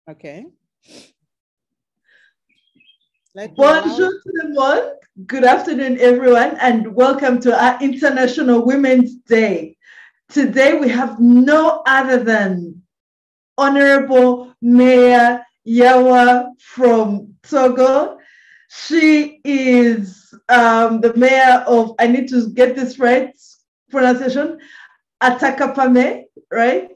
Okay. Bonjour tout le monde. Good afternoon, everyone, and welcome to our International Women's Day. Today, we have no other than Honorable Mayor Yawa from Togo. She is the mayor of, I need to get this right, pronunciation, Atakapame, right,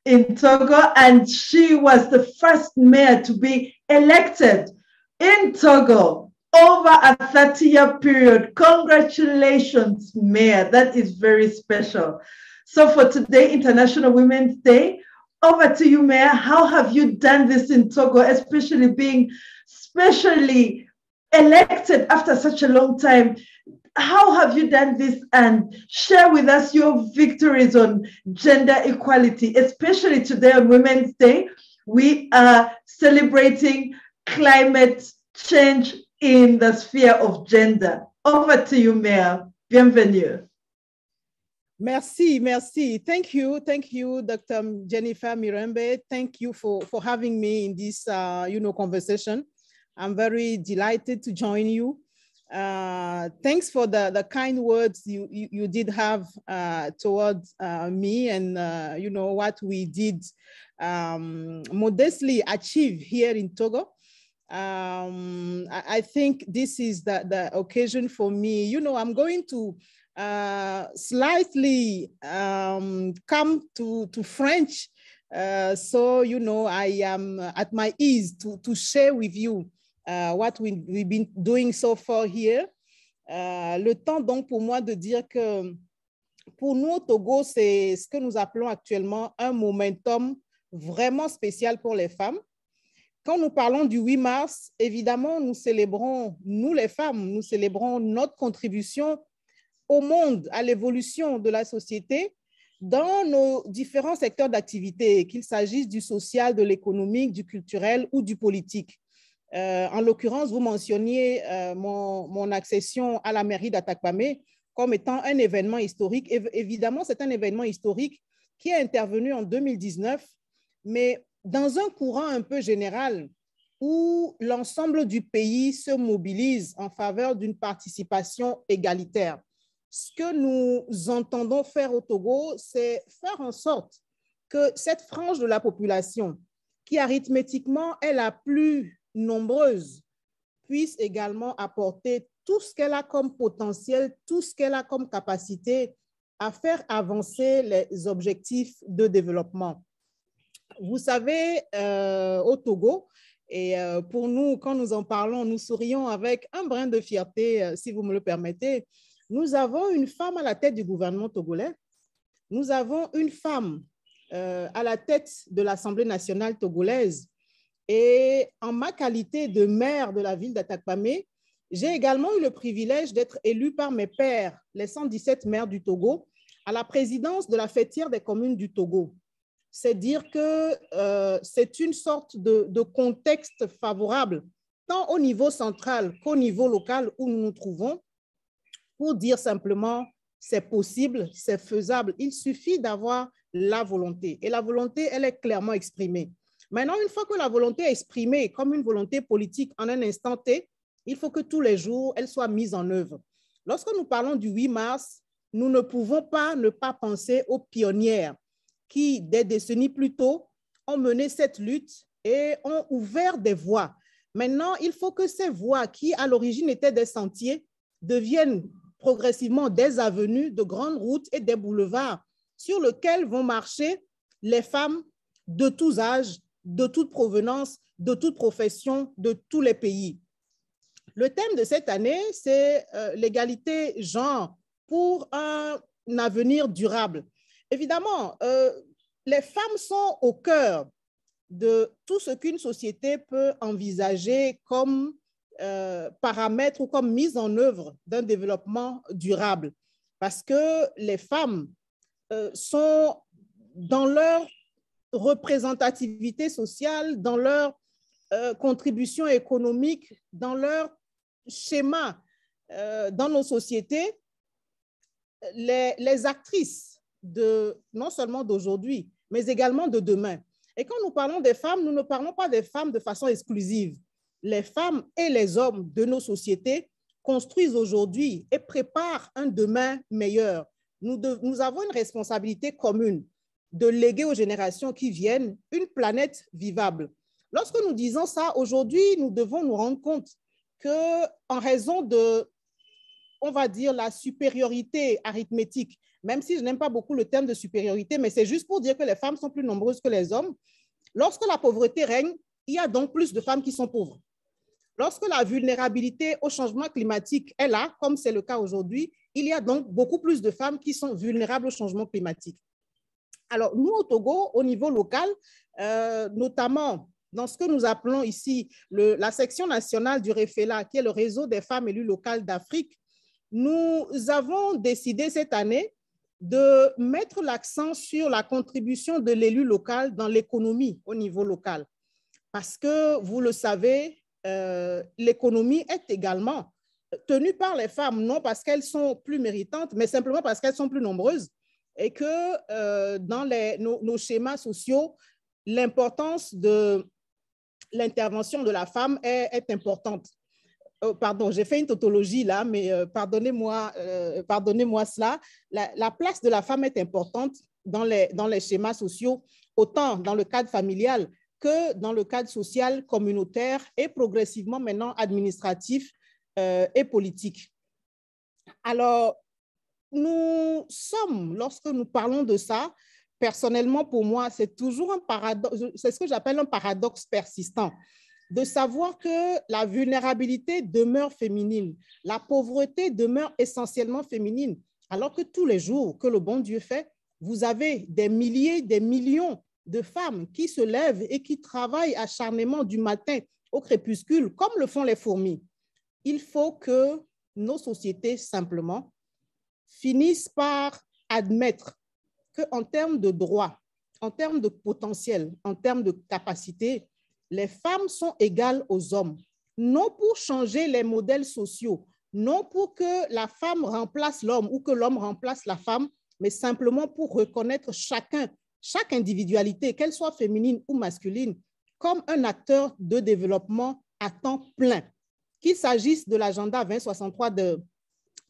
in Togo. And she was the first mayor to be elected in Togo over a 30-year period. Congratulations, Mayor. That is very special. So for today, International Women's Day, over to you, Mayor. How have you done this in Togo, especially being specially elected after such a long time? How have you done this? And share with us your victories on gender equality, especially today on Women's Day. We are celebrating climate change in the sphere of gender. Over to you, Mayor. Bienvenue. Merci, merci. Thank you, Dr. Jennifer Mirembe. Thank you for having me in this, conversation. I'm very delighted to join you. Thanks for the kind words you did have towards me and, what we did modestly achieve here in Togo. I think this is the occasion for me. I'm going to slightly come to French. So, I am at my ease to share with you what we've been doing so far here. Le temps donc pour moi de dire que pour nous au Togo, c'est ce que nous appelons actuellement un momentum vraiment spécial pour les femmes. Quand nous parlons du 8 mars, évidemment, nous célébrons, nous les femmes, nous célébrons notre contribution au monde, à l'évolution de la société dans nos différents secteurs d'activité, qu'il s'agisse du social, de l'économique, du culturel ou du politique. En l'occurrence, vous mentionniez mon accession à la mairie d'Atakpame comme étant un événement historique. Évidemment, c'est un événement historique qui est intervenu en 2019, mais dans un courant un peu général où l'ensemble du pays se mobilise en faveur d'une participation égalitaire. Ce que nous entendons faire au Togo, c'est faire en sorte que cette frange de la population, qui arithmétiquement est la plus nombreuse, puisse également apporter tout ce qu'elle a comme potentiel, tout ce qu'elle a comme capacité à faire avancer les objectifs de développement. Vous savez, au Togo, et pour nous, quand nous en parlons, nous sourions avec un brin de fierté, si vous me le permettez. Nous avons une femme à la tête du gouvernement togolais. Nous avons une femme à la tête de l'Assemblée nationale togolaise. Et en ma qualité de maire de la ville d'Atakpame, j'ai également eu le privilège d'être élue par mes pairs, les 117 maires du Togo, à la présidence de la fêtière des communes du Togo. C'est dire que c'est une sorte de contexte favorable, tant au niveau central qu'au niveau local où nous nous trouvons, pour dire simplement c'est possible, c'est faisable. Il suffit d'avoir la volonté. Et la volonté, elle est clairement exprimée. Maintenant, une fois que la volonté est exprimée comme une volonté politique en un instant T, il faut que tous les jours, elle soit mise en œuvre. Lorsque nous parlons du 8 mars, nous ne pouvons pas ne pas penser aux pionnières qui, des décennies plus tôt, ont mené cette lutte et ont ouvert des voies. Maintenant, il faut que ces voies qui, à l'origine, étaient des sentiers, deviennent progressivement des avenues, de grandes routes et des boulevards sur lesquels vont marcher les femmes de tous âges, de toute provenance, de toute profession, de tous les pays. Le thème de cette année, c'est l'égalité genre pour un avenir durable. Évidemment, les femmes sont au cœur de tout ce qu'une société peut envisager comme paramètre ou comme mise en œuvre d'un développement durable. Parce que les femmes sont dans leur représentativité sociale, dans leur contribution économique, dans leur schéma dans nos sociétés, les actrices non seulement d'aujourd'hui, mais également de demain. Et quand nous parlons des femmes, nous ne parlons pas des femmes de façon exclusive. Les femmes et les hommes de nos sociétés construisent aujourd'hui et préparent un demain meilleur. Nous avons une responsabilité commune de léguer aux générations qui viennent une planète vivable. Lorsque nous disons ça, aujourd'hui, nous devons nous rendre compte qu'en raison de, on va dire, la supériorité arithmétique, même si je n'aime pas beaucoup le terme de supériorité, mais c'est juste pour dire que les femmes sont plus nombreuses que les hommes, lorsque la pauvreté règne, il y a donc plus de femmes qui sont pauvres. Lorsque la vulnérabilité au changement climatique est là, comme c'est le cas aujourd'hui, il y a donc beaucoup plus de femmes qui sont vulnérables au changement climatique. Alors, nous, au Togo, au niveau local, notamment dans ce que nous appelons ici la section nationale du REFELA, qui est le réseau des femmes élues locales d'Afrique, nous avons décidé cette année de mettre l'accent sur la contribution de l'élu local dans l'économie au niveau local. Parce que, vous le savez, l'économie est également tenue par les femmes, non parce qu'elles sont plus méritantes, mais simplement parce qu'elles sont plus nombreuses et que dans nos schémas sociaux, l'importance de l'intervention de la femme est importante. Pardon, j'ai fait une tautologie là, mais pardonnez-moi cela. La place de la femme est importante dans les schémas sociaux, autant dans le cadre familial que dans le cadre social, communautaire et progressivement maintenant administratif et politique. Alors, nous sommes, lorsque nous parlons de ça, personnellement pour moi, c'est toujours un paradoxe, c'est ce que j'appelle un paradoxe persistant, de savoir que la vulnérabilité demeure féminine, la pauvreté demeure essentiellement féminine, alors que tous les jours que le bon Dieu fait, vous avez des milliers, des millions de femmes qui se lèvent et qui travaillent acharnement du matin au crépuscule, comme le font les fourmis. Il faut que nos sociétés, simplement, finissent par admettre qu'en termes de droits, en termes de potentiel, en termes de capacité, les femmes sont égales aux hommes, non pour changer les modèles sociaux, non pour que la femme remplace l'homme ou que l'homme remplace la femme, mais simplement pour reconnaître chaque individualité, qu'elle soit féminine ou masculine, comme un acteur de développement à temps plein. Qu'il s'agisse de l'agenda 2063 de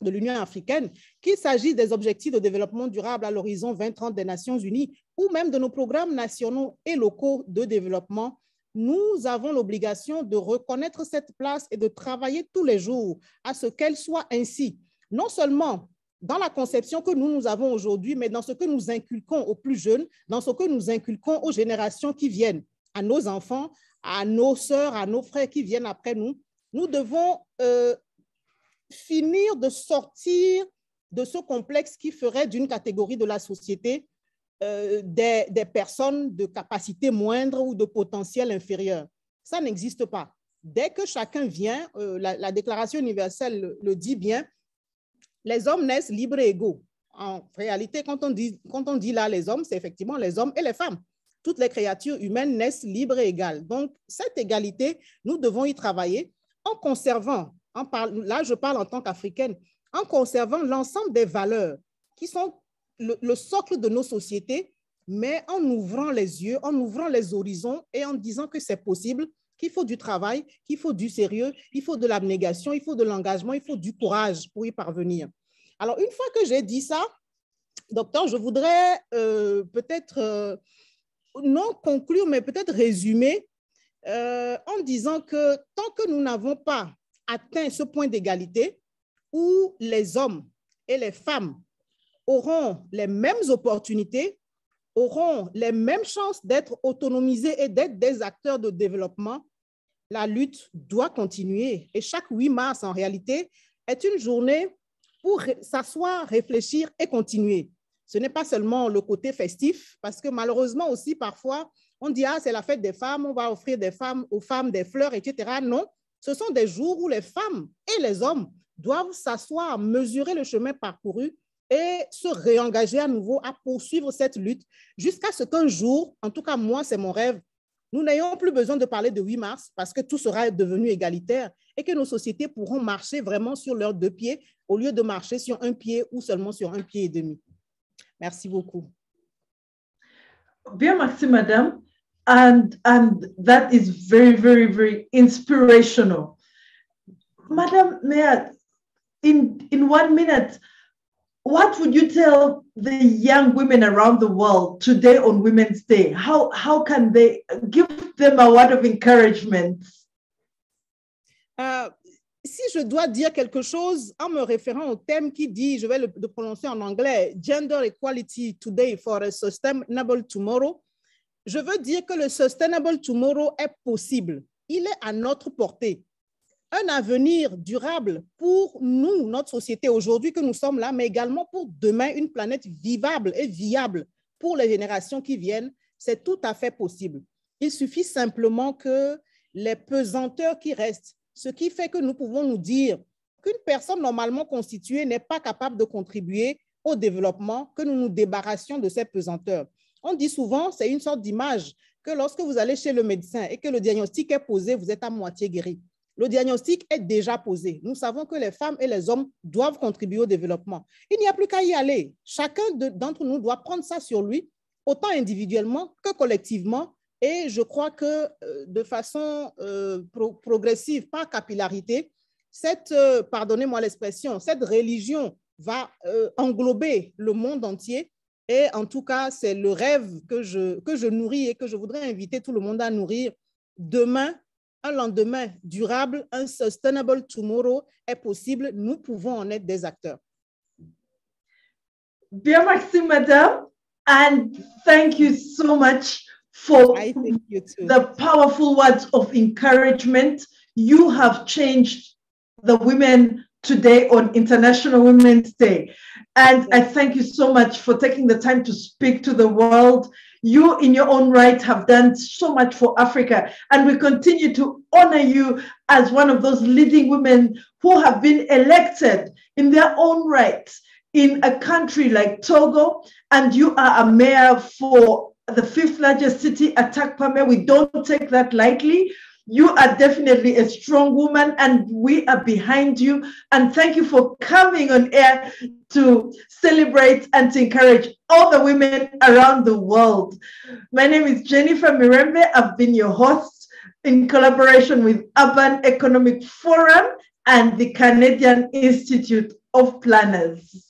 l'Union africaine, qu'il s'agisse des objectifs de développement durable à l'horizon 2030 des Nations unies, ou même de nos programmes nationaux et locaux de développement, nous avons l'obligation de reconnaître cette place et de travailler tous les jours à ce qu'elle soit ainsi, non seulement dans la conception que nous avons aujourd'hui, mais dans ce que nous inculquons aux plus jeunes, dans ce que nous inculquons aux générations qui viennent, à nos enfants, à nos sœurs, à nos frères qui viennent après nous. Nous devons finir de sortir de ce complexe qui ferait d'une catégorie de la société des personnes de capacité moindre ou de potentiel inférieur. Ça n'existe pas. Dès que chacun vient, la Déclaration universelle le dit bien, les hommes naissent libres et égaux. En réalité, quand on dit là les hommes, c'est effectivement les hommes et les femmes. Toutes les créatures humaines naissent libres et égales. Donc, cette égalité, nous devons y travailler en conservant, là je parle en tant qu'Africaine, en conservant l'ensemble des valeurs qui sont le socle de nos sociétés, mais en ouvrant les yeux, en ouvrant les horizons et en disant que c'est possible, qu'il faut du travail, qu'il faut du sérieux, il faut de l'abnégation, il faut de l'engagement, il faut du courage pour y parvenir. Alors, une fois que j'ai dit ça, docteur, je voudrais peut-être, non conclure, mais peut-être résumer en disant que tant que nous n'avons pas atteint ce point d'égalité où les hommes et les femmes auront les mêmes opportunités, auront les mêmes chances d'être autonomisés et d'être des acteurs de développement, la lutte doit continuer. Et chaque 8 mars, en réalité, est une journée pour s'asseoir, réfléchir et continuer. Ce n'est pas seulement le côté festif, parce que malheureusement aussi, parfois, on dit « Ah, c'est la fête des femmes, on va offrir aux femmes des fleurs, etc. » Non, ce sont des jours où les femmes et les hommes doivent s'asseoir, mesurer le chemin parcouru et se réengager à nouveau à poursuivre cette lutte jusqu'à ce qu'un jour, en tout cas moi, c'est mon rêve, nous n'ayons plus besoin de parler de 8 mars parce que tout sera devenu égalitaire et que nos sociétés pourront marcher vraiment sur leurs 2 pieds au lieu de marcher sur 1 pied ou seulement sur 1 pied et demi. Merci beaucoup. Bien, merci, madame. and that is very, very, very inspirational. Madam Mayor, in 1 minute, what would you tell the young women around the world today on Women's Day? How can they give them a word of encouragement? Si je dois dire quelque chose en me référant au thème qui dit, je vais le prononcer en anglais, Gender Equality Today for a Sustainable Tomorrow, je veux dire que le Sustainable Tomorrow est possible. Il est à notre portée. Un avenir durable pour nous, notre société aujourd'hui que nous sommes là, mais également pour demain, une planète vivable et viable pour les générations qui viennent, c'est tout à fait possible. Il suffit simplement que les pesanteurs qui restent, ce qui fait que nous pouvons nous dire qu'une personne normalement constituée n'est pas capable de contribuer au développement, que nous nous débarrassions de ces pesanteurs. On dit souvent, c'est une sorte d'image, que lorsque vous allez chez le médecin et que le diagnostic est posé, vous êtes à moitié guéri. Le diagnostic est déjà posé. Nous savons que les femmes et les hommes doivent contribuer au développement. Il n'y a plus qu'à y aller. Chacun d'entre nous doit prendre ça sur lui, autant individuellement que collectivement. Et je crois que de façon progressive, par capillarité, pardonnez-moi l'expression, cette religion va englober le monde entier. Et en tout cas, c'est le rêve que je nourris et que je voudrais inviter tout le monde à nourrir. Demain, un lendemain durable, un sustainable tomorrow est possible. Nous pouvons en être des acteurs. Bien, merci, madame. And thank you so much for the powerful words of encouragement. You have changed the women today on International Women's Day. And I thank you so much for taking the time to speak to the world. You, in your own right, have done so much for Africa, and we continue to honor you as one of those leading women who have been elected in their own right in a country like Togo, and you are a mayor for the 5th largest city, Atakpame. We don't take that lightly. You are definitely a strong woman, and we are behind you. And thank you for coming on air to celebrate and to encourage all the women around the world. My name is Jennifer Mirembe. I've been your host in collaboration with Urban Economic Forum and the Canadian Institute of Planners.